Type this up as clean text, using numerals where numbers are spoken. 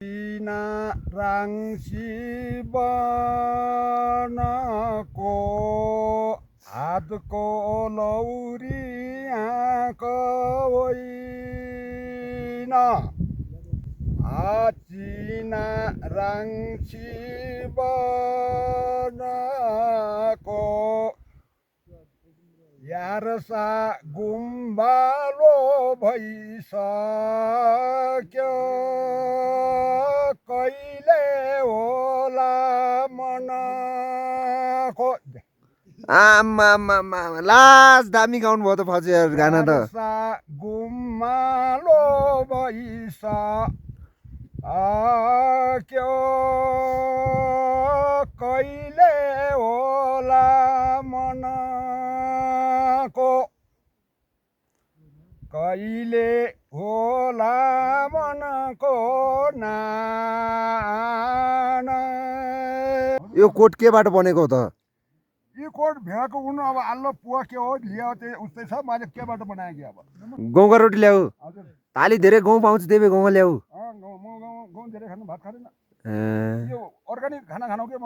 Ina rangsi banako adko lauri koina acina rangsi banako यारसा गुम्बालो भइसक्यो कहिले होला मनको आमा लास्ट दामी गाउनु भयो त फजे गाना त यारसा गुम्बालो भइसक्यो कहिले होला मनको कहिले होला मनको नाना यो कोट केबाट बनेको हो त यो कोट भेडाको उनु अब आल्लो पुवा के हो लियो त्यो उस्तै छ मैले केबाट बनाएँ कि अब गहुँको रोटी ल्याऊ हजुर ताली धेरै गहुँ पाउँछ त्यही भए गहुँ ल्याऊ गाउँ धेरै खानु भात खाँदैन यो अर्ग्यानिक खाना खानु के म